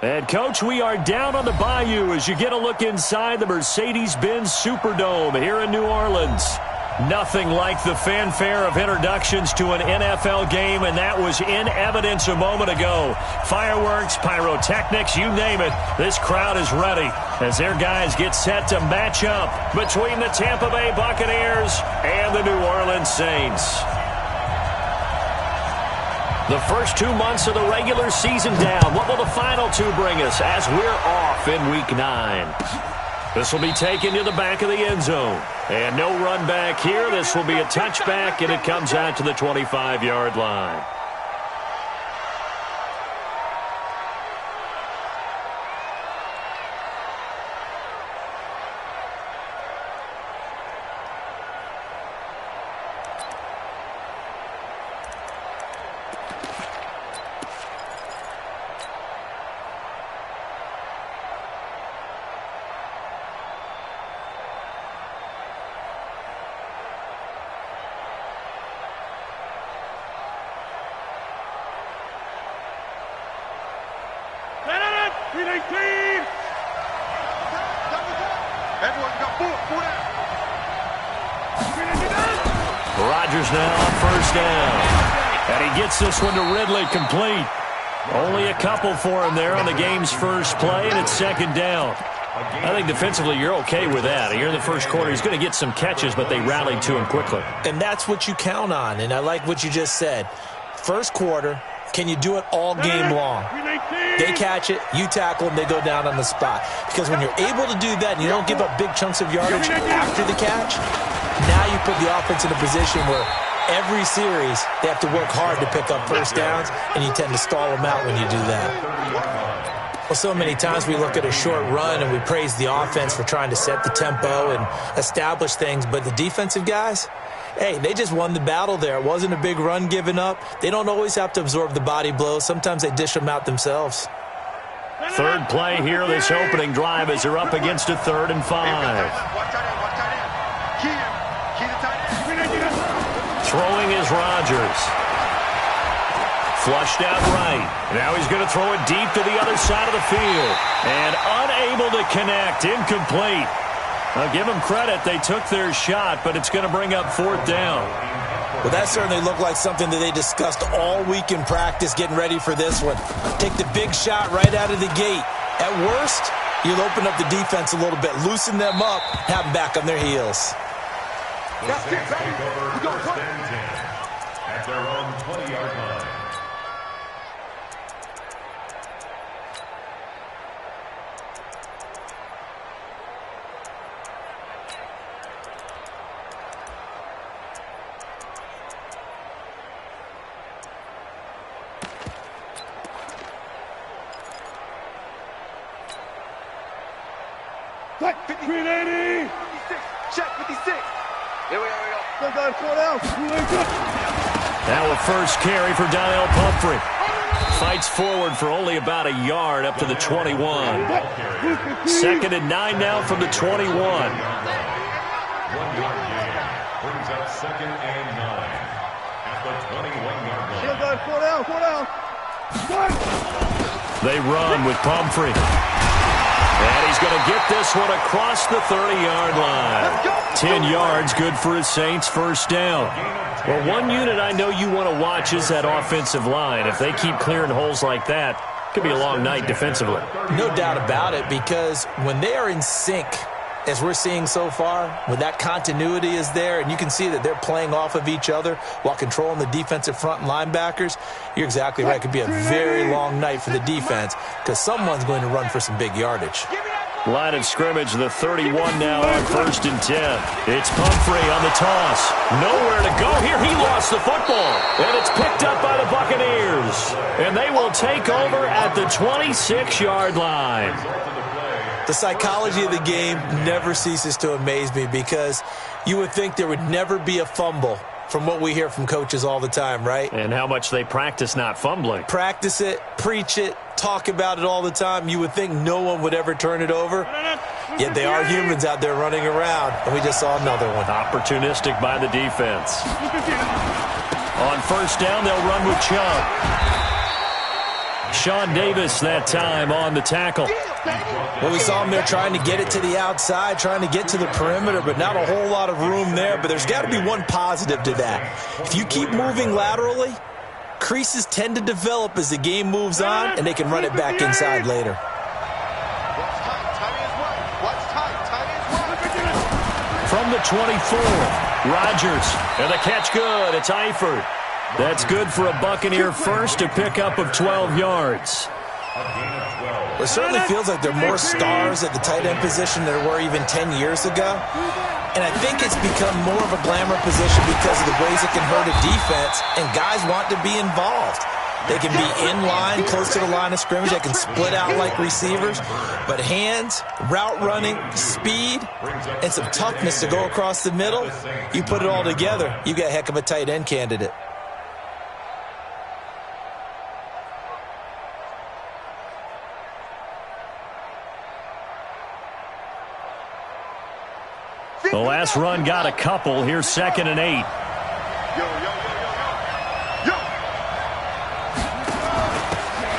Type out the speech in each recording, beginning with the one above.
And, Coach, we are down on the Bayou as you get a look inside the Mercedes-Benz Superdome here in New Orleans. Nothing like the fanfare of introductions to an NFL game, and that was in evidence a moment ago. Fireworks, pyrotechnics, you name it, this crowd is ready as their guys get set to match up between the Tampa Bay Buccaneers and the New Orleans Saints. The first 2 months of the regular season down. What will the final two bring us as we're off in Week 9? This will be taken to the back of the end zone. And no run back here. This will be a touchback, and it comes out to the 25-yard line. Rodgers now on first down. And he gets this one to Ridley complete. Only a couple for him there on the game's first play, and it's second down. I think defensively you're okay with that. Here in the first quarter, he's going to get some catches, but they rallied to him quickly. And that's what you count on, and I like what you just said. First quarter, can you do it all game long? They catch it, you tackle them, they go down on the spot. Because when you're able to do that and you don't give up big chunks of yardage after the catch, now you put the offense in a position where every series they have to work hard to pick up first downs, and you tend to stall them out when you do that. Well, so many times we look at a short run and we praise the offense for trying to set the tempo and establish things, but the defensive guys, hey, they just won the battle there. It wasn't a big run given up. They don't always have to absorb the body blows. Sometimes they dish them out themselves. Third play here, this opening drive, as they're up against a 3rd and 5. Throwing is Rodgers. Flushed out right. Now he's going to throw it deep to the other side of the field. And unable to connect. Incomplete. I'll give them credit. They took their shot, but it's going to bring up 4th down. Well, that certainly looked like something that they discussed all week in practice, getting ready for this one. Take the big shot right out of the gate. At worst, you'll open up the defense a little bit, loosen them up, have them back on their heels. That's it, baby. We go at their own 20-yard line. Check 380. 56. Check 56. Here we go. Now a first carry for Donnell Pumphrey. Fights forward for only about a yard up to the 21. 2nd and 9 now from the 21. 1 yard gain brings up 2nd and 9 at the 21-yard line. They run with Pumphrey. And he's going to get this one across the 30-yard line. 10 yards, good for his Saints, first down. Well, one unit I know you want to watch is that offensive line. If they keep clearing holes like that, it could be a long night defensively. No doubt about it, because when they are in sync, as we're seeing so far, when that continuity is there, and you can see that they're playing off of each other while controlling the defensive front and linebackers, you're exactly right. It could be a very long night for the defense because someone's going to run for some big yardage. Line of scrimmage, the 31 now on 1st and 10. It's Pumphrey on the toss. Nowhere to go here. He lost the football. And it's picked up by the Buccaneers. And they will take over at the 26-yard line. The psychology of the game never ceases to amaze me because you would think there would never be a fumble from what we hear from coaches all the time, right? And how much they practice not fumbling. Practice it, preach it, talk about it all the time. You would think no one would ever turn it over. Yet they are humans out there running around, and we just saw another one. Opportunistic by the defense. On first down, they'll run with Chubb. Sean Davis that time on the tackle. Well, we saw him there trying to get it to the outside, trying to get to the perimeter, but not a whole lot of room there. But there's got to be one positive to that. If you keep moving laterally, creases tend to develop as the game moves on, and they can run it back inside later. From the 24, Rodgers, and the catch good. It's Eifert. That's good for a Buccaneer first, a pickup of 12 yards. It certainly feels like there are more stars at the tight end position than there were even 10 years ago. And I think it's become more of a glamour position because of the ways it can hurt a defense, and guys want to be involved. They can be in line, close to the line of scrimmage. They can split out like receivers. But hands, route running, speed, and some toughness to go across the middle, you put it all together, you got a heck of a tight end candidate. The last run got a couple. Here's 2nd and 8.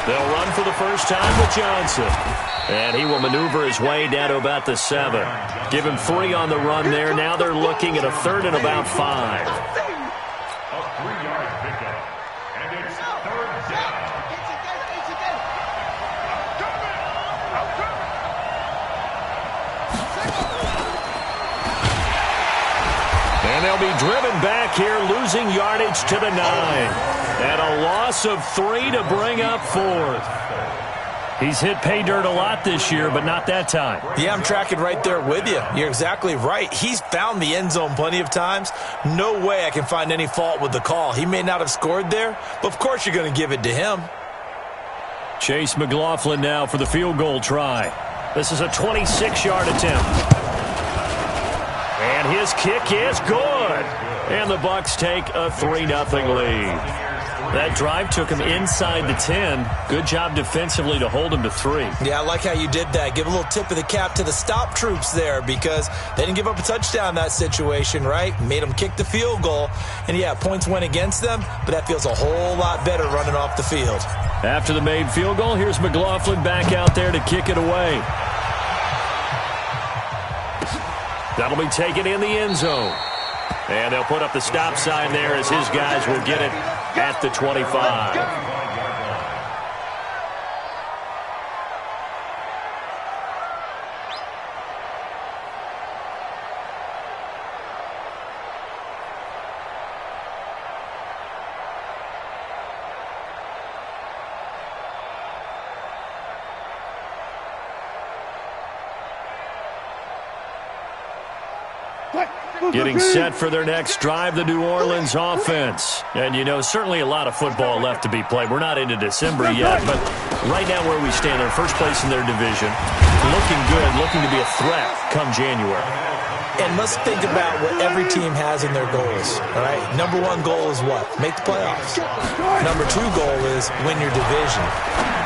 They'll run for the first time with Johnson. And he will maneuver his way down to about the 7. Give him 3 on the run there. Now they're looking at a 3rd and about 5. A 3-yard pickup. And it's 3rd down. And they'll be driven back here, losing yardage to the 9. And a loss of 3 to bring up 4th. He's hit pay dirt a lot this year, but not that time. Yeah, I'm tracking right there with you. You're exactly right. He's found the end zone plenty of times. No way I can find any fault with the call. He may not have scored there, but of course you're going to give it to him. Chase McLaughlin now for the field goal try. This is a 26-yard attempt. And his kick is good. And the Bucs take a 3-0 lead. That drive took him inside the 10. Good job defensively to hold him to 3. Yeah, I like how you did that. Give a little tip of the cap to the stop troops there because they didn't give up a touchdown in that situation, right? Made them kick the field goal. And, yeah, points went against them, but that feels a whole lot better running off the field. After the made field goal, here's McLaughlin back out there to kick it away. That'll be taken in the end zone. And they'll put up the stop sign there as his guys will get it at the 25. Getting set for their next drive, the New Orleans offense. And, you know, certainly a lot of football left to be played. We're not into December yet, but right now where we stand, they're first place in their division. Looking good, looking to be a threat come January. And let's think about what every team has in their goals, all right? Number 1 goal is what? Make the playoffs. Number 2 goal is win your division.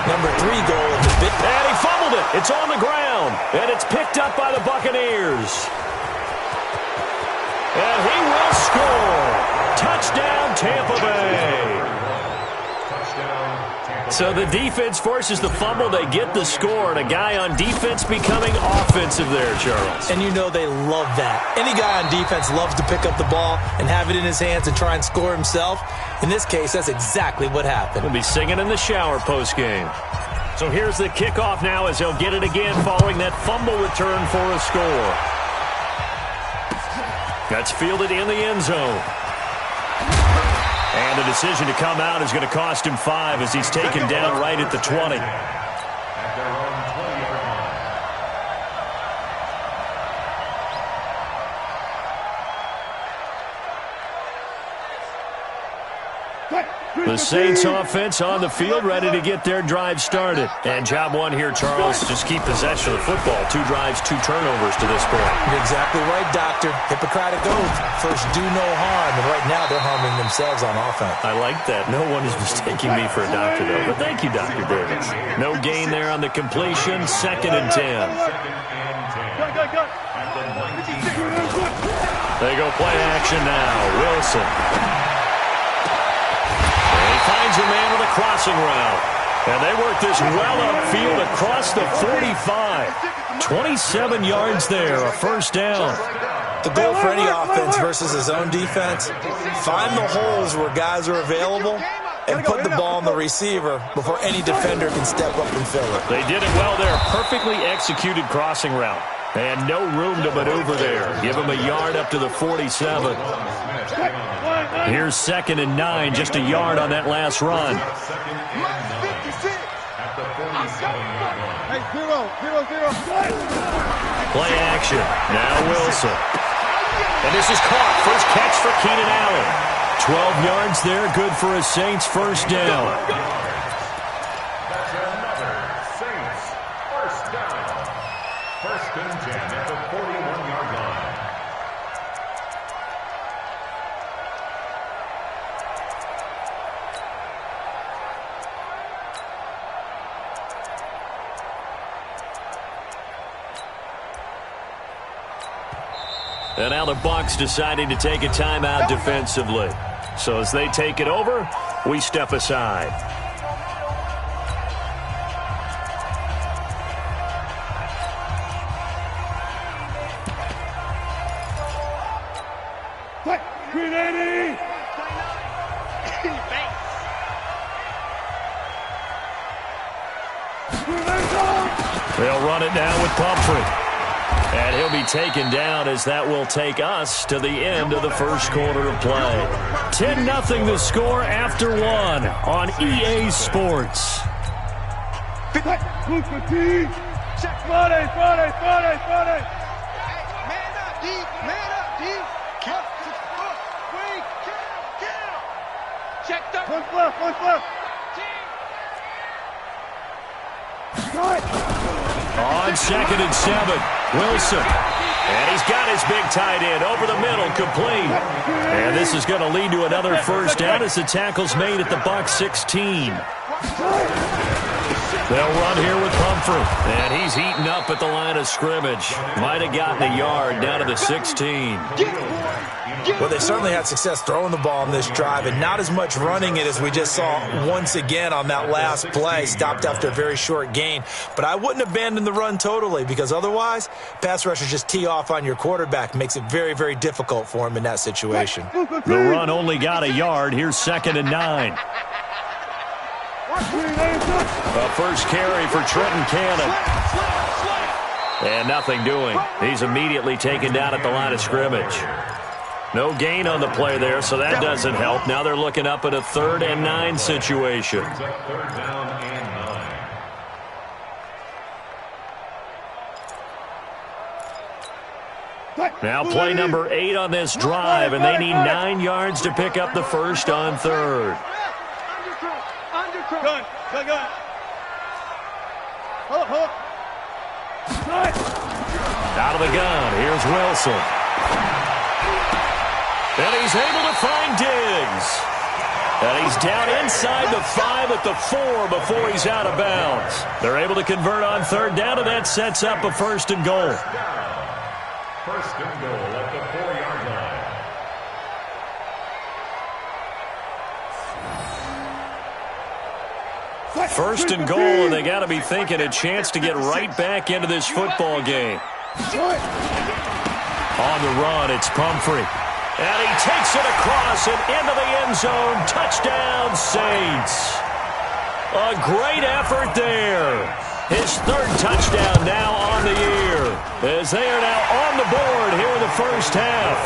Number 3 goal is the big... And he fumbled it. It's on the ground, and it's picked up by the Buccaneers. And he will score. Touchdown, Tampa Bay. So the defense forces the fumble. They get the score. And a guy on defense becoming offensive there, Charles. And you know they love that. Any guy on defense loves to pick up the ball and have it in his hands and try and score himself. In this case, that's exactly what happened. He'll be singing in the shower postgame. So here's the kickoff now as they'll get it again following that fumble return for a score. That's fielded in the end zone. And the decision to come out is going to cost him 5 as he's taken down right at the 20. At their own 20-yard line. The Saints offense on the field, ready to get their drive started. And job 1 here, Charles, just keep possession of the football. 2 drives, 2 turnovers to this point. You're exactly right, Doctor. Hippocratic oath. First, do no harm. And right now, they're harming themselves on offense. I like that. No one is mistaking me for a doctor, though. But thank you, Dr. Davis. No gain there on the completion. 2nd and 10. They go play action now. Wilson. Finds a man with a crossing route. And they work this well upfield across the 45. 27 yards there, a first down. The goal for any offense versus his own defense, find the holes where guys are available and put the ball on the receiver before any defender can step up and fill it. They did it well there. Perfectly executed crossing route. And no room to maneuver there. Give him a yard up to the 47. Here's 2nd and 9, just a yard on that last run. Hey, 0. Play action. Now Wilson. And this is caught. First catch for Keenan Allen. 12 yards there, good for a Saints first down. That's another Saints first down. 1st and 10 at the 41-yard line. And now the Bucs deciding to take a timeout defensively. So as they take it over, we step aside. They'll run it now with Pumphrey. And he'll be taken down as that will take us to the end of the first quarter of play. 10-0 the score after 1 on EA Sports. On 2nd and 7, Wilson. And he's got his big tight end over the middle, complete. And this is going to lead to another first down as the tackle's made at the Bucs 16. They'll run here with Pumphrey. And he's heating up at the line of scrimmage. Might have gotten a yard down to the 16. Well, they certainly had success throwing the ball on this drive and not as much running it as we just saw once again on that last play. Stopped after a very short gain. But I wouldn't abandon the run totally because otherwise, pass rushers just tee off on your quarterback. Makes it very, very difficult for him in that situation. The run only got a yard. Here's 2nd and 9. A first carry for Trenton Cannon. And nothing doing. He's immediately taken down at the line of scrimmage. No gain on the play there, so that doesn't help. Now they're looking up at a 3rd and 9 situation. Now play number 8 on this drive, and they need 9 yards to pick up the first on 3rd. Gun. Out of the gun, here's Wilson. And he's able to find Diggs. And he's down inside the 5 at the 4 before he's out of bounds. They're able to convert on 3rd down, and that sets up a 1st and goal. 1st and goal at the 4-yard line. 1st and goal, and they got to be thinking a chance to get right back into this football game. On the run, it's Pumphrey. And he takes it across and into the end zone. Touchdown, Saints. A great effort there. His 3rd touchdown now on the year, as they are now on the board here in the first half.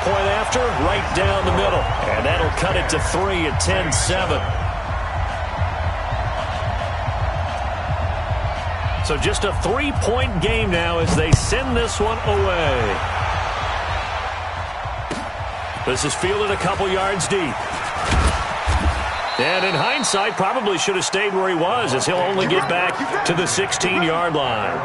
Point after, right down the middle. And that'll cut it to 3 at 10-7. So just a 3-point game now as they send this one away. This is fielded a couple yards deep. And in hindsight, probably should have stayed where he was, as he'll only get back to the 16-yard line.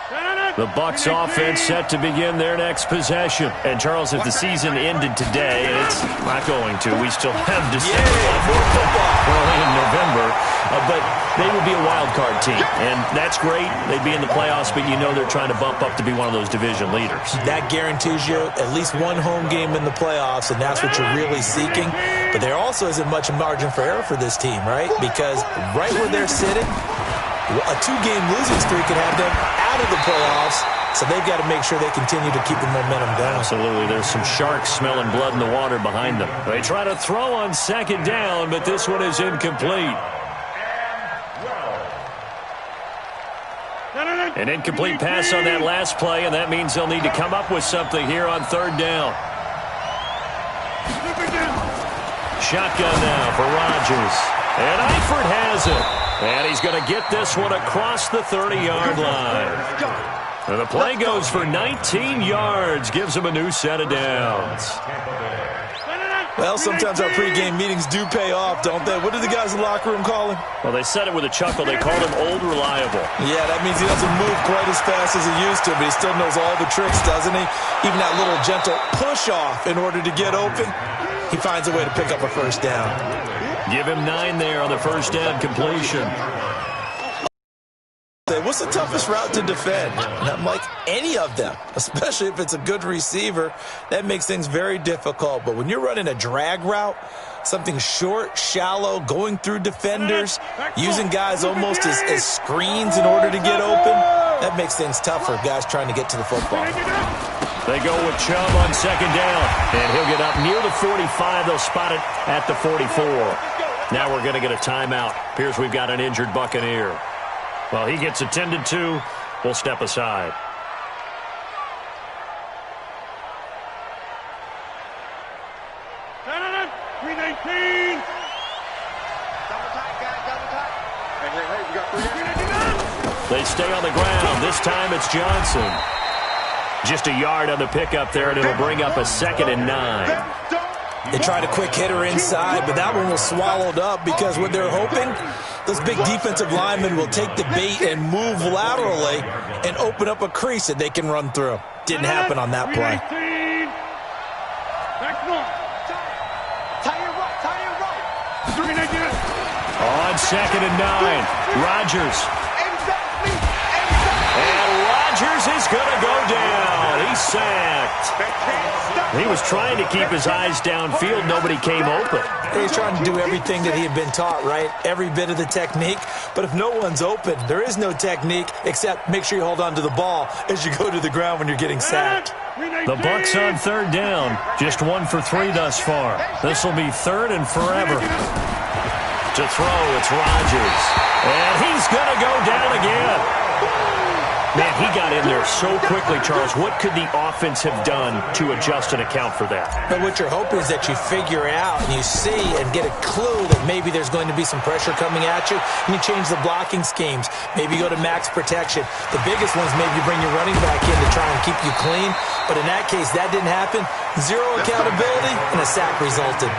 The Bucs offense set to begin their next possession. And, Charles, if the season ended today, and it's not going to, we still have December early in November, but they would be a wild card team. And that's great. They'd be in the playoffs, but you know they're trying to bump up to be one of those division leaders. That guarantees you at least one home game in the playoffs, and that's what you're really seeking. But there also isn't much margin for error for this team, right? Because right where they're sitting, a 2-game losing streak could have them out of the playoffs, so they've got to make sure they continue to keep the momentum going. Absolutely. There's some sharks smelling blood in the water behind them. They try to throw on second down, but this one is incomplete. An incomplete pass on that last play, and that means they'll need to come up with something here on third down. Shotgun now for Rodgers. And Eifert has it. And he's going to get this one across the 30-yard line. And the play goes for 19 yards, gives him a new set of downs. Well, sometimes our pregame meetings do pay off, don't they? What do the guys in the locker room call him? Well, they said it with a chuckle. They called him Old Reliable. Yeah, that means he doesn't move quite as fast as he used to, but he still knows all the tricks, doesn't he? Even that little gentle push-off in order to get open, he finds a way to pick up a first down. Give him 9 there on the first down completion. What's the toughest route to defend? And I'm like, any of them, especially if it's a good receiver. That makes things very difficult. But when you're running a drag route, something short, shallow, going through defenders, using guys almost as screens in order to get open, that makes things tough for guys trying to get to the football. They go with Chubb on second down, and he'll get up near the 45. They'll spot it at the 44. Now we're going to get a timeout. Appears we've got an injured Buccaneer. Well, he gets attended to. We'll step aside. They stay on the ground. This time it's Johnson. Just a yard on the pickup there, and it'll bring up a 2nd and 9. They tried a quick hitter inside, but that one was swallowed up because what they're hoping, those big defensive linemen will take the bait and move laterally and open up a crease that they can run through. Didn't happen on that play. On 2nd and 9, Rodgers. And Rodgers is going to go down. He's sacked. He was trying to keep his eyes downfield. Nobody came open. He's trying to do everything that he had been taught, right? Every bit of the technique. But if no one's open, there is no technique except make sure you hold on to the ball as you go to the ground when you're getting sacked. The Bucs on third down. Just 1 for 3 thus far. This will be 3rd and forever. To throw, it's Rodgers. And he's going to go down again. Man, he got in there so quickly, Charles. What could the offense have done to adjust and account for that? But what you're hoping is that you figure out and you see and get a clue that maybe there's going to be some pressure coming at you, and you change the blocking schemes. Maybe you go to max protection. The biggest ones, maybe you bring your running back in to try and keep you clean. But in that case, that didn't happen. 0 accountability, and a sack resulted.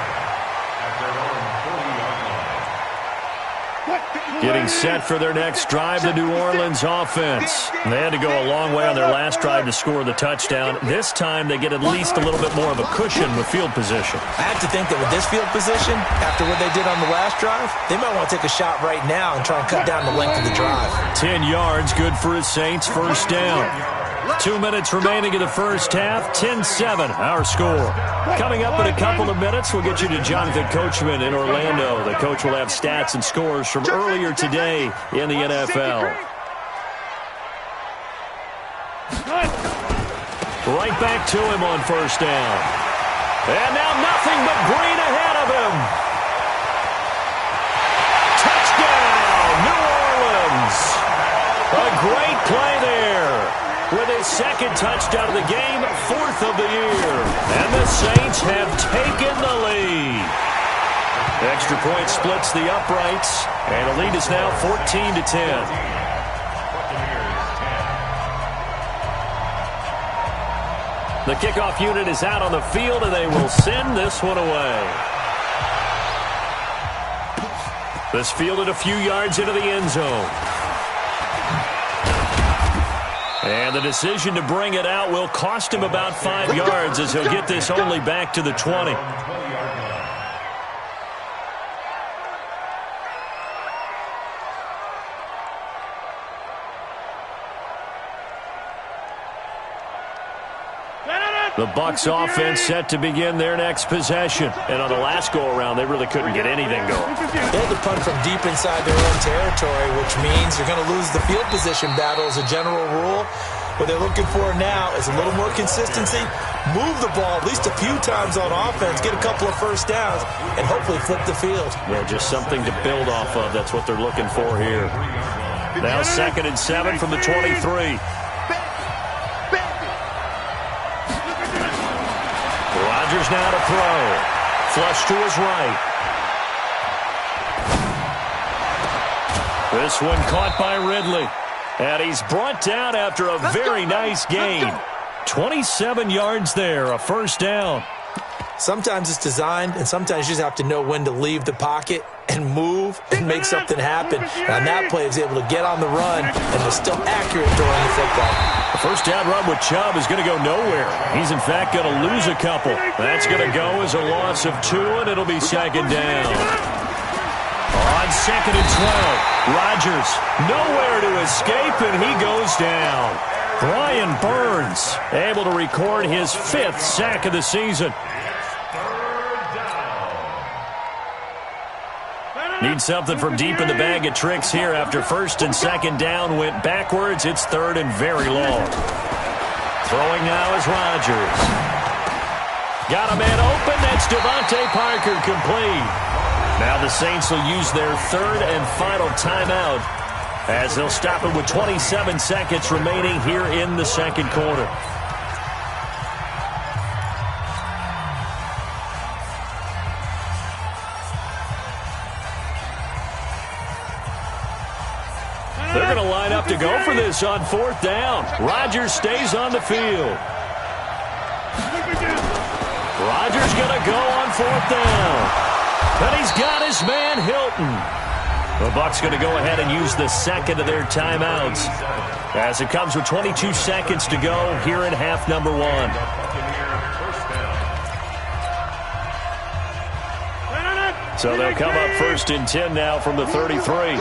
Getting set for their next drive, the New Orleans offense. They had to go a long way on their last drive to score the touchdown. This time they get at least a little bit more of a cushion with field position. I have to think that with this field position, after what they did on the last drive, they might want to take a shot right now and try and cut down the length of the drive. 10 yards, good for his Saints, first down. 2 minutes remaining in the first half, 10-7, our score. Coming up in a couple of minutes, we'll get you to Jonathan Coachman in Orlando. The coach will have stats and scores from earlier today in the NFL. Right back to him on first down. And now nothing but green ahead of him. Touchdown, New Orleans. A great play there. With his 2nd touchdown of the game, 4th of the year. And the Saints have taken the lead. Extra point splits the uprights, and the lead is now 14-10. The kickoff unit is out on the field, and they will send this one away. This fielded a few yards into the end zone. And the decision to bring it out will cost him about 5 yards as he'll get this only back to the 20. The Bucs offense set to begin their next possession. And on the last go-around, they really couldn't get anything going. They had to punt from deep inside their own territory, which means you're going to lose the field position battle as a general rule. What they're looking for now is a little more consistency, move the ball at least a few times on offense, get a couple of first downs, and hopefully flip the field. Yeah, just something to build off of. That's what they're looking for here. Now 2nd and 7 from the 23. Rodgers now to throw. Flush to his right. This one caught by Ridley. And he's brought down after a very nice gain. 27 yards there, a first down. Sometimes it's designed, and sometimes you just have to know when to leave the pocket and move and make something happen. And on that play, he was able to get on the run and was still accurate throwing the football. The first down run with Chubb is going to go nowhere. He's, in fact, going to lose a couple. That's going to go as a loss of 2, and it'll be 2nd down. On 2nd and 12, Rodgers nowhere to escape, and he goes down. Brian Burns able to record his 5th sack of the season. Need something from deep in the bag of tricks here after 1st and 2nd down went backwards. It's 3rd and very long. Throwing now is Rodgers. Got a man open. That's Devontae Parker complete. Now the Saints will use their 3rd and final timeout as they'll stop it with 27 seconds remaining here in the 2nd quarter. They're going to line up to go for this on 4th down. Rodgers stays on the field. Rodgers going to go on 4th down. And he's got his man Hilton. The Bucs going to go ahead and use the 2nd of their timeouts as it comes with 22 seconds to go here in half number 1. So they'll come up 1st and 10 now from the 33.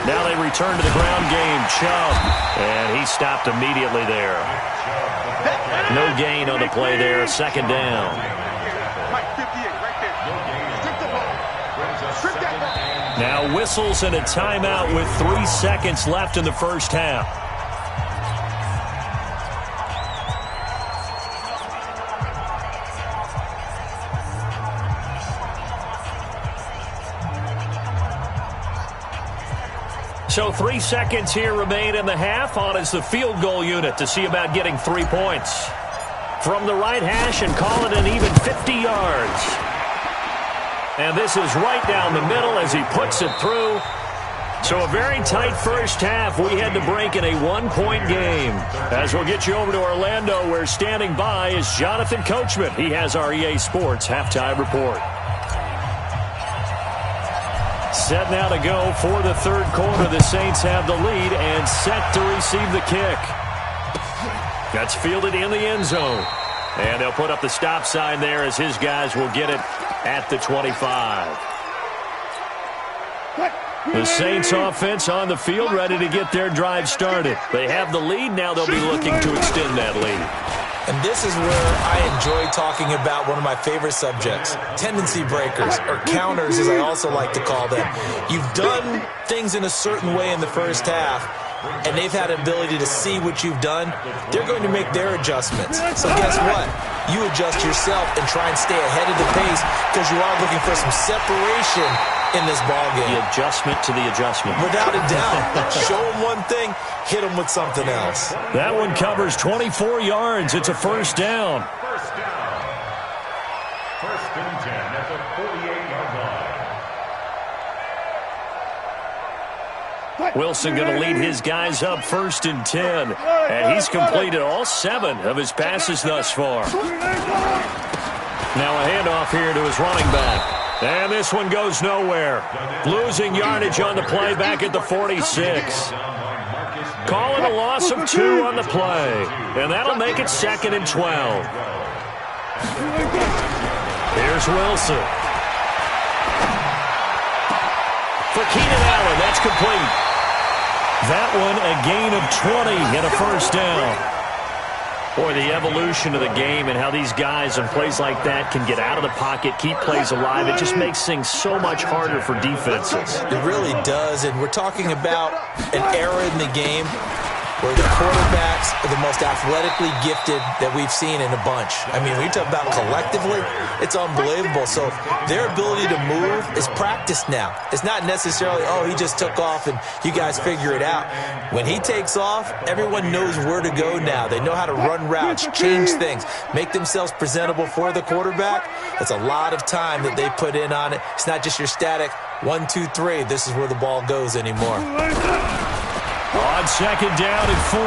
Now they return to the ground game. Chubb, and he stopped immediately there. No gain on the play there. 2nd down. Now whistles and a timeout with 3 seconds left in the first half. So 3 seconds here remain in the half. On is the field goal unit to see about getting 3 points. From the right hash and call it an even 50 yards. And this is right down the middle as he puts it through. So a very tight first half. We had to break in a 1-point game. As we'll get you over to Orlando, where standing by is Jonathan Coachman. He has our EA Sports halftime report. Set now to go for the 3rd quarter. The Saints have the lead and set to receive the kick. That's fielded in the end zone. And they'll put up the stop sign there as his guys will get it at the 25. The Saints offense on the field ready to get their drive started. They have the lead. Now they'll be looking to extend that lead. And this is where I enjoy talking about one of my favorite subjects, tendency breakers, or counters as I also like to call them. You've done things in a certain way in the first half, and they've had an ability to see what you've done. They're going to make their adjustments. So guess what? You adjust yourself and try and stay ahead of the pace because you are looking for some separation in this ballgame. The adjustment to the adjustment. Without a doubt. Show them one thing, hit them with something else. That one covers 24 yards. It's a first down. First down. 1st and 10 at the 48-yard line. Wilson going to lead his guys up 1st and 10. And he's completed all 7 of his passes thus far. Now a handoff here to his running back. And this one goes nowhere. Losing yardage on the play back at the 46. Calling a loss of 2 on the play. And that'll make it 2nd and 12. Here's Wilson. For Keenan Allen, that's complete. That one a gain of 20 and a first down. Boy, the evolution of the game and how these guys in plays like that can get out of the pocket, keep plays alive, it just makes things so much harder for defenses. It really does, and we're talking about an era in the game where the quarterbacks are the most athletically gifted that we've seen in a bunch. I mean, when you talk about collectively, it's unbelievable. So their ability to move is practiced now. It's not necessarily, oh, he just took off and you guys figure it out. When he takes off, everyone knows where to go now. They know how to run routes, change things, make themselves presentable for the quarterback. It's a lot of time that they put in on it. It's not just your static 1, 2, 3. This is where the ball goes anymore. On 2nd down and 4.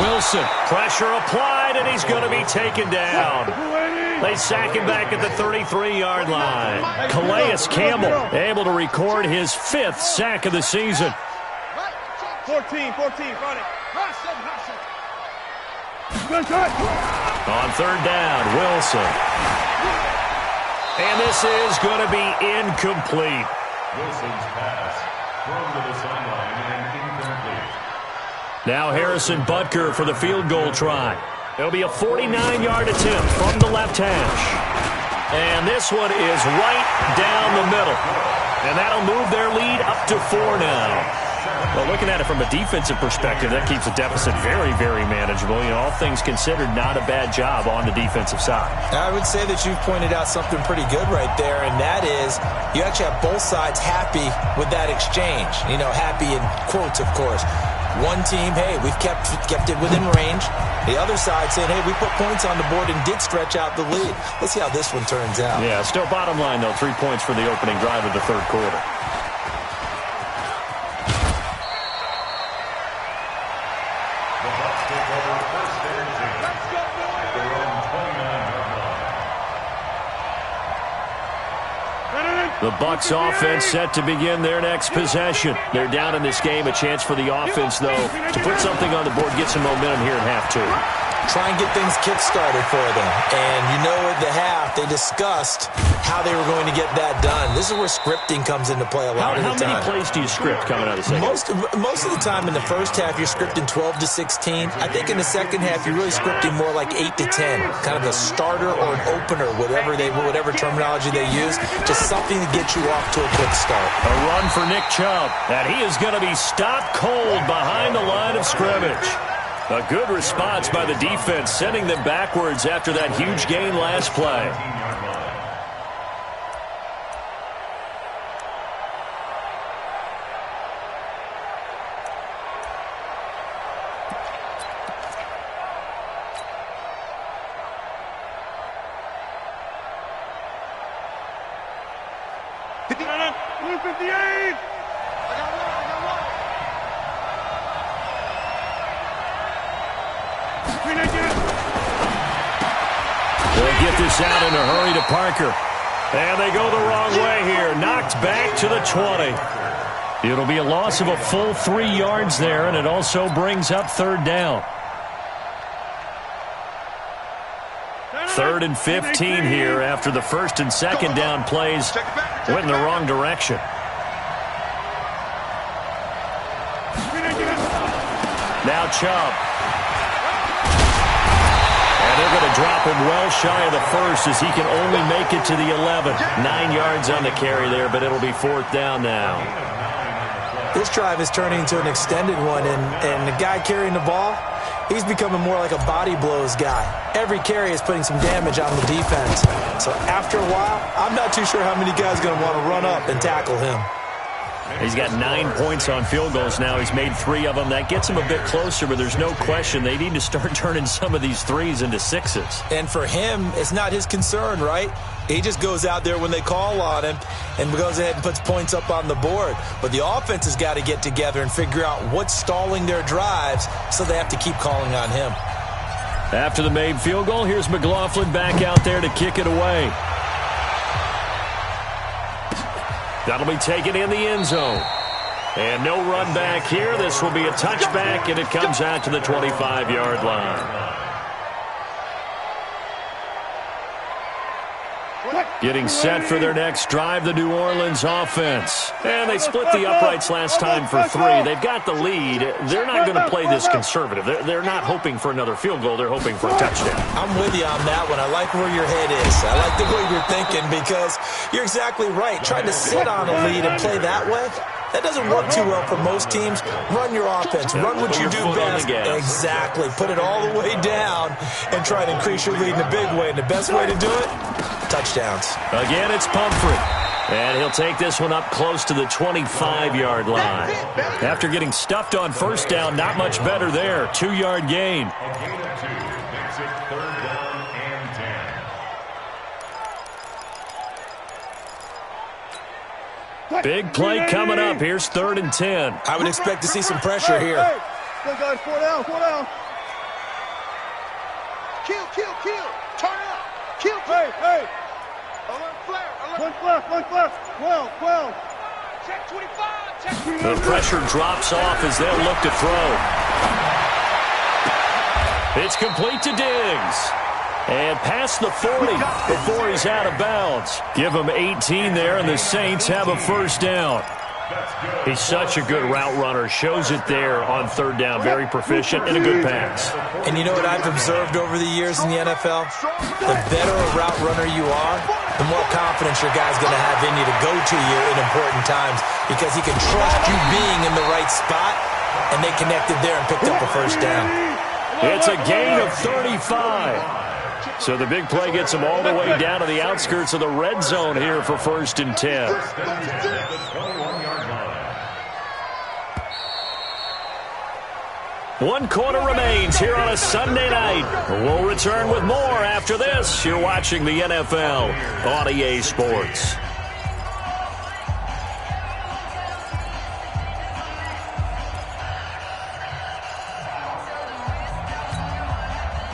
Wilson, pressure applied, and he's going to be taken down. They sack him back at the 33-yard line. Calais Campbell able to record his 5th sack of the season. 14, run it. On 3rd down, Wilson. And this is going to be incomplete. Wilson's pass thrown to the sideline and incomplete. Now Harrison Butker for the field goal try. It'll be a 49-yard attempt from the left hash. And this one is right down the middle. And that'll move their lead up to 4 now. Well, looking at it from a defensive perspective, that keeps the deficit very, very manageable. You know, all things considered, not a bad job on the defensive side. I would say that you've pointed out something pretty good right there, and that is you actually have both sides happy with that exchange. You know, happy in quotes, of course. One team, hey, we've kept it within range. The other side saying, hey, we put points on the board and did stretch out the lead. Let's see how this one turns out. Yeah, still bottom line, though, 3 points for the opening drive of the 3rd quarter. The Bucs offense set to begin their next possession. They're down in this game. A chance for the offense, though, to put something on the board, get some momentum here in half 2. Try and get things kick-started for them. And you know at the half, they discussed how they were going to get that done. This is where scripting comes into play a lot of the time. How many plays do you script coming out of the second? Most of the time in the first half, you're scripting 12 to 16. I think in the second half, you're really scripting more like 8 to 10. Kind of a starter or an opener, whatever terminology they use. Just something to get you off to a quick start. A run for Nick Chubb. And he is going to be stopped cold behind the line of scrimmage. A good response by the defense, sending them backwards after that huge gain last play. They'll get this out in a hurry to Parker. And they go the wrong way here. Knocked back to the 20. It'll be a loss of a full 3 yards there, and it also brings up 3rd down. 3rd and 15 here after the 1st and 2nd down plays went in the wrong direction. Now Chubb. They're going to drop him well shy of the 1st as he can only make it to the 11. 9 yards on the carry there, but it'll be 4th down now. This drive is turning into an extended one, and the guy carrying the ball, he's becoming more like a body blows guy. Every carry is putting some damage on the defense. So after a while, I'm not too sure how many guys are going to want to run up and tackle him. He's got 9 points on field goals now. He's made 3 of them. That gets him a bit closer, but there's no question they need to start turning some of these 3s into 6s. And for him, it's not his concern, right? He just goes out there when they call on him and goes ahead and puts points up on the board. But the offense has got to get together and figure out what's stalling their drives, so they have to keep calling on him. After the made field goal, here's McLaughlin back out there to kick it away. That'll be taken in the end zone. And no run back here. This will be a touchback, and it comes out to the 25-yard line. Getting set for their next drive, the New Orleans offense. And they split the uprights last time for 3. They've got the lead. They're not going to play this conservative. They're not hoping for another field goal. They're hoping for a touchdown. I'm with you on that one. I like where your head is. I like the way you're thinking because you're exactly right. Trying to sit on a lead and play that way, that doesn't work too well for most teams. Run your offense. Run what you do best. Exactly. Put it all the way down and try to increase your lead in a big way. And the best way to do it, touchdowns. Again, it's Pumphrey. And he'll take this one up close to the 25-yard line. After getting stuffed on first down, not much better there. 2-yard gain. A gain of 2 makes it 3rd down and 10. Big play coming up. Here's 3rd and 10. I would expect to see some pressure here. Go, guys, 4 down, 4 down. Kill. Turn up. Kill. Hey. Alert flare. One left. 12. Check 25. Check 25. The pressure drops off as they'll look to throw. It's complete to Diggs. And past the 40 before he's out of bounds. Give him 18 there, and the Saints have a first down. He's such a good route runner. Shows it there on 3rd down. Very proficient and a good pass. And you know what I've observed over the years in the NFL? The better a route runner you are, the more confidence your guy's going to have in you to go to you in important times because he can trust you being in the right spot, and they connected there and picked up a first down. It's a gain of 35. So the big play gets them all the way down to the outskirts of the red zone here for 1st and 10. 1 quarter remains here on a Sunday night. We'll return with more after this. You're watching the NFL on EA Sports.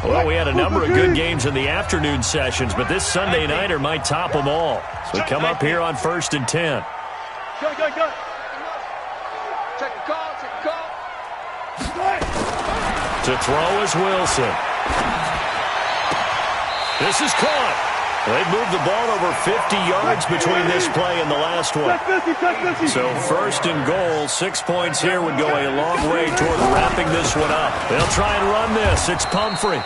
Well, we had a number of good games in the afternoon sessions, but this Sunday nighter might top them all. So we come up here on 1st and 10. Go. Check the call. To throw is Wilson. This is caught. They moved the ball over 50 yards between this play and the last one. So 1st and goal, 6 points here would go a long way toward wrapping this one up. They'll try and run this. It's Pumphrey.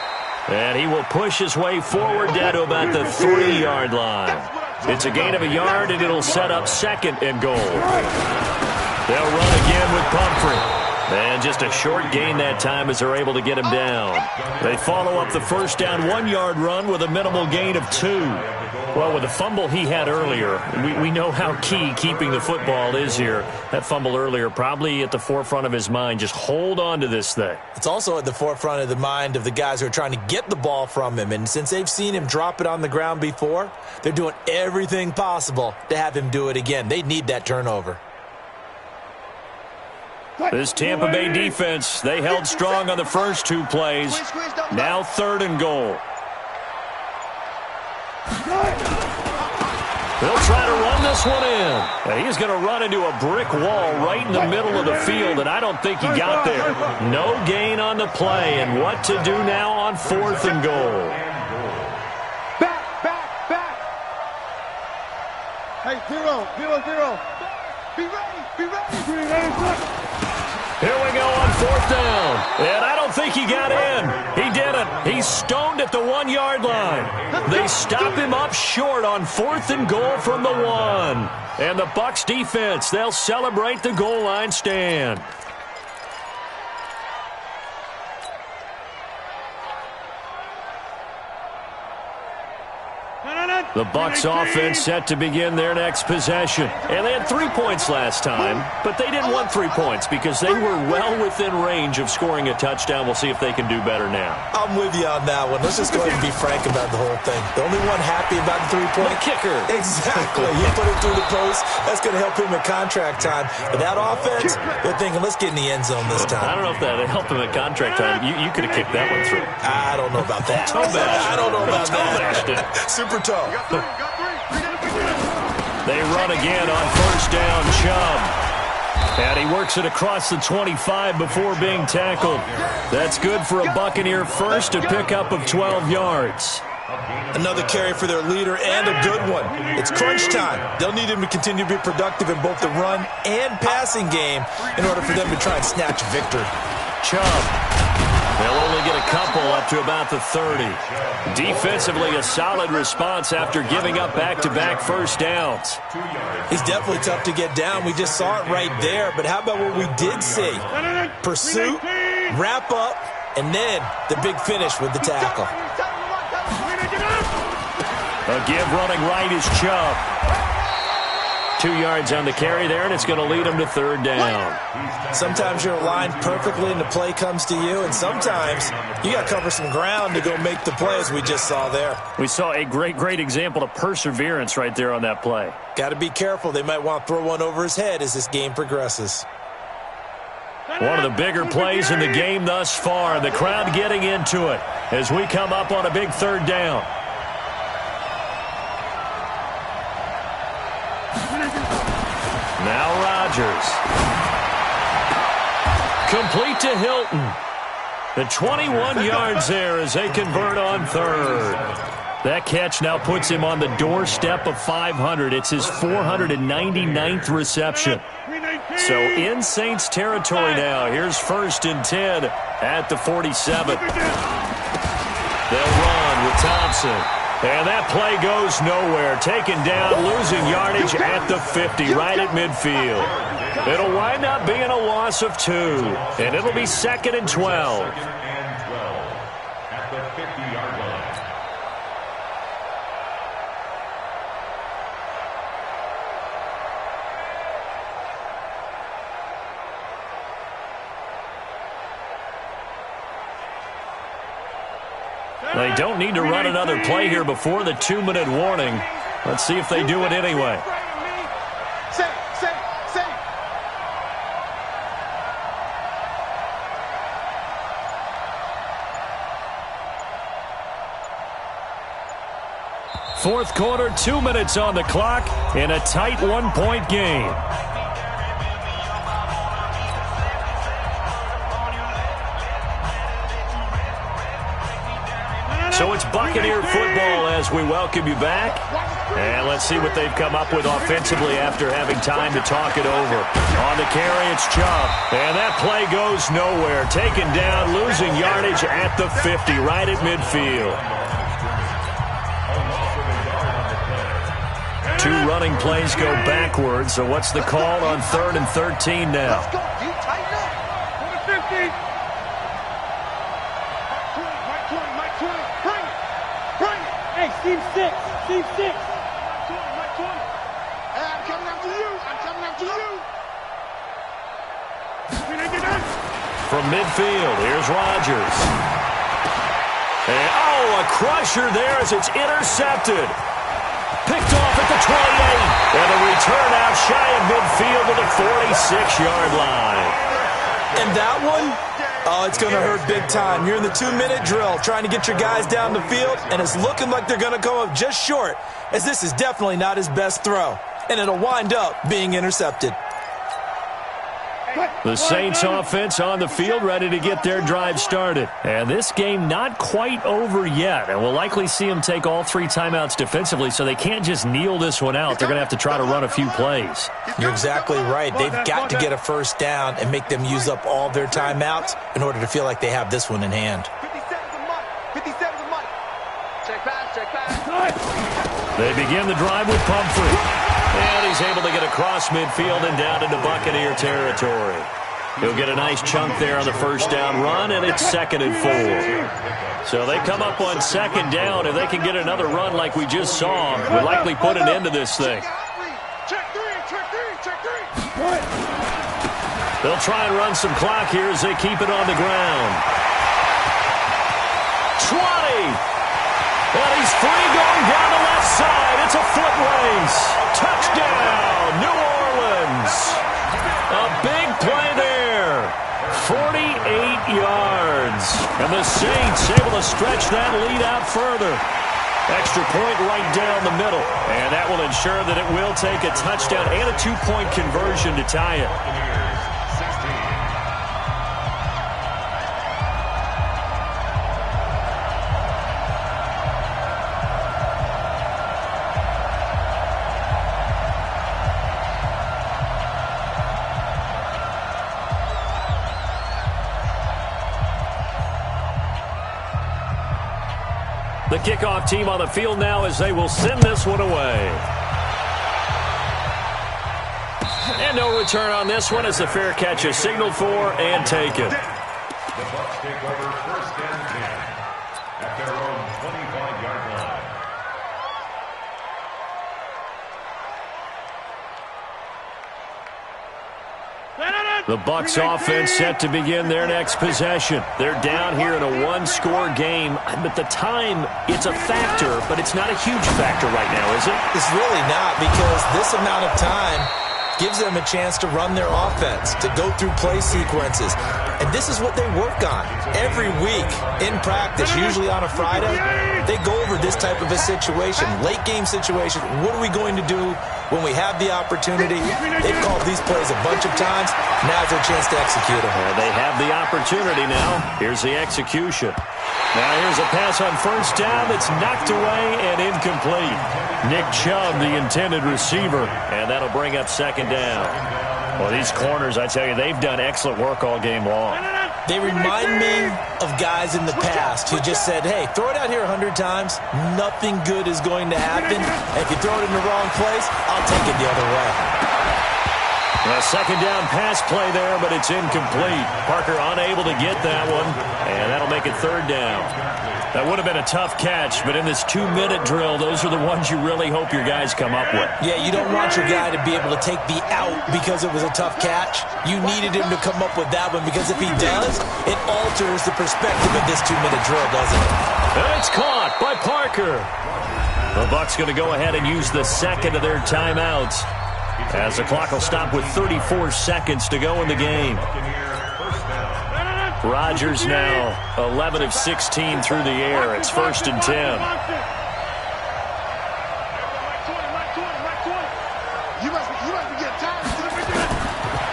And he will push his way forward down to about the 3-yard line. It's a gain of a yard, and it'll set up 2nd and goal. They'll run again with Pumphrey. And just a short gain that time as they're able to get him down. They follow up the first down 1-yard run with a minimal gain of 2. Well, with the fumble he had earlier, we know how key keeping the football is here. That fumble earlier probably at the forefront of his mind. Just hold on to this thing. It's also at the forefront of the mind of the guys who are trying to get the ball from him. And since they've seen him drop it on the ground before, they're doing everything possible to have him do it again. They need that turnover. This Tampa Bay defense, they held strong on the first 2 plays. Now 3rd and goal. They'll try to run this one in. And he's going to run into a brick wall right in the middle of the field, and I don't think he got there. No gain on the play, and what to do now on 4th and goal. Back. Hey, 0. Be ready. Here we go on 4th down. And I don't think he got in. He didn't. He's stoned at the 1-yard line. They stop him up short on 4th and goal from the 1. And the Bucs defense, they'll celebrate the goal line stand. The Bucs offense set to begin their next possession. And they had 3 points last time, but they didn't want 3 points because they were well within range of scoring a touchdown. We'll see if they can do better now. I'm with you on that one. Let's just go ahead and be frank about the whole thing. The only one happy about the 3-point kicker. Exactly. He put it through the post. That's going to help him at contract time. But that offense, they're thinking, let's get in the end zone this time. I don't know if that helped him at contract time. You could have kicked that one through. I don't know about that. I don't know about that. Super toe. They run again on first down, Chubb. And he works it across the 25 before being tackled. That's good for a Buccaneer first, a pickup of 12 yards. Another carry for their leader and a good one. It's crunch time. They'll need him to continue to be productive in both the run and passing game in order for them to try and snatch victory. Chubb. They'll only get a couple up to about the 30. Defensively, a solid response after giving up back-to-back first downs. He's definitely tough to get down. We just saw it right there. But how about what we did see? Pursuit, wrap up, and then the big finish with the tackle. A give running right is Chubb. 2 yards on the carry there, and it's going to lead him to third down. Sometimes you're aligned perfectly and the play comes to you, and sometimes you got to cover some ground to go make the play, as we just saw there. We saw a great example of perseverance right there on that play. Got to be careful. They might want to throw one over his head as this game progresses. One of the bigger plays in the game thus far. The crowd getting into it as we come up on a big third down. Now Rodgers. Complete to Hilton. The 21 yards there as they convert on third. That catch now puts him on the doorstep of 500. It's his 499th reception. So in Saints territory now. Here's first and 10 at the 47. They'll run with Thompson. And that play goes nowhere. Taken down, losing yardage at the 50, right at midfield. It'll wind up being a loss of 2. And it'll be 2nd and 12. At the 50-yard line. They don't need to run another play here before the 2-minute warning. Let's see if they do it anyway. Fourth quarter, 2 minutes on the clock in a tight 1-point game. So it's Buccaneer football as we welcome you back. And let's see what they've come up with offensively after having time to talk it over. On the carry, it's Chubb. And that play goes nowhere. Taken down, losing yardage at the 50, right at midfield. 2 running plays go backwards. So what's the call on 3rd and 13 now? Let's go. You tighten up. Number 50. Hey, Steve 6. Steve 6. Hey, I'm coming after you. I'm coming after you. From midfield, here's Rodgers. And, a crusher there as it's intercepted. Picked off at the 28. And a return out shy of midfield to the 46-yard line. And that one, it's going to hurt big time. You're in the 2-minute drill trying to get your guys down the field, and it's looking like they're going to come up just short, as this is definitely not his best throw. And it'll wind up being intercepted. The Saints offense on the field, ready to get their drive started. And this game not quite over yet. And we'll likely see them take all 3 timeouts defensively, so they can't just kneel this one out. They're going to have to try to run a few plays. You're exactly right. They've got to get a first down and make them use up all their timeouts in order to feel like they have this one in hand. 57's a money. 57's a money. Check pass, check pass. They begin the drive with Pumphrey. And he's able to get across midfield and down into Buccaneer territory. He'll get a nice chunk there on the first down run, and it's 2nd and 4. So they come up on 2nd down. If they can get another run like we just saw, we'll likely put an end to this thing. Check three. They'll try and run some clock here as they keep it on the ground. 20. And he's free going down the left side. It's a foot race. Touchdown, New Orleans. A big play there. 48 yards. And the Saints able to stretch that lead out further. Extra point right down the middle. And that will ensure that it will take a touchdown and a two-point conversion to tie it. The kickoff team on the field now as they will send this one away. And no return on this one as the fair catch is signaled for and taken. The Bucs take over 1st and 10 at their own 25-yard line. The Bucs offense set to begin their next possession. They're down here in a one-score game. But the time, it's a factor, but it's not a huge factor right now, is it? It's really not, because this amount of time gives them a chance to run their offense, to go through play sequences. And this is what they work on every week in practice, usually on a Friday. They go over this type of a situation, late game situation. What are we going to do when we have the opportunity? They've called these plays a bunch of times. Now's their chance to execute them. They have the opportunity now. Here's the execution. Now here's a pass on 1st down that's knocked away and incomplete. Nick Chubb, the intended receiver, and that'll bring up 2nd down. Well, these corners, I tell you, they've done excellent work all game long. They remind me of guys in the past who just said, hey, throw it out here 100 times. Nothing good is going to happen. And if you throw it in the wrong place, I'll take it the other way. A 2nd down pass play there, but it's incomplete. Parker unable to get that one, and that'll make it 3rd down. That would have been a tough catch, but in this 2-minute drill, those are the ones you really hope your guys come up with. Yeah, you don't want your guy to be able to take the out because it was a tough catch. You needed him to come up with that one, because if he does, it alters the perspective of this 2-minute drill, doesn't it? And it's caught by Parker. The Bucs going to go ahead and use the 2nd of their timeouts, as the clock will stop with 34 seconds to go in the game. Rodgers now 11 of 16 through the air. It's 1st and 10.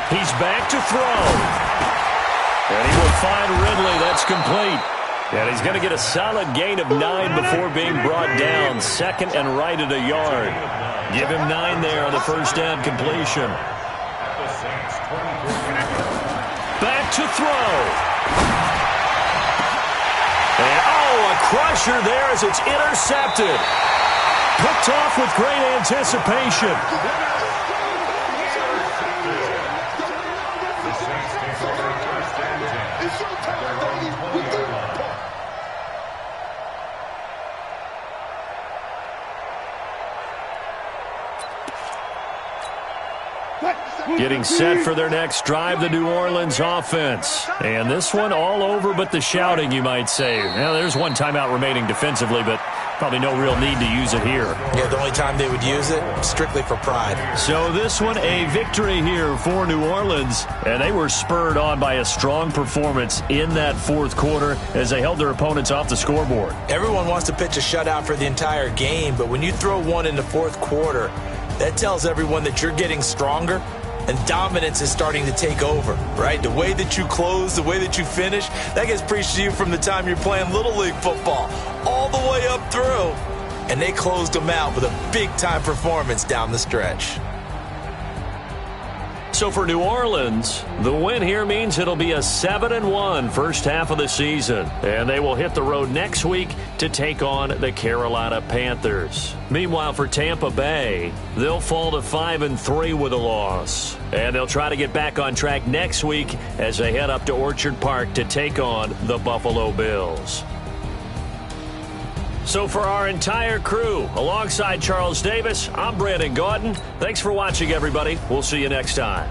He's back to throw. And he will find Ridley. That's complete. And he's going to get a solid gain of 9 before being brought down. 2nd and right at a yard. Give him 9 there on the 1st down completion. Back to throw. And, a crusher there as it's intercepted. Picked off with great anticipation. Getting set for their next drive, the New Orleans offense. And this one all over but the shouting, you might say. Now, there's one timeout remaining defensively, but probably no real need to use it here. Yeah, the only time they would use it, strictly for pride. So this one, a victory here for New Orleans. And they were spurred on by a strong performance in that 4th quarter as they held their opponents off the scoreboard. Everyone wants to pitch a shutout for the entire game, but when you throw one in the 4th quarter, that tells everyone that you're getting stronger. And dominance is starting to take over, right? The way that you close, the way that you finish, that gets preached to you from the time you're playing Little League football all the way up through. And they closed them out with a big-time performance down the stretch. So for New Orleans, the win here means it'll be a 7-1 first half of the season. And they will hit the road next week to take on the Carolina Panthers. Meanwhile, for Tampa Bay, they'll fall to 5-3 with a loss. And they'll try to get back on track next week as they head up to Orchard Park to take on the Buffalo Bills. So for our entire crew, alongside Charles Davis, I'm Brandon Gaudin. Thanks for watching, everybody. We'll see you next time.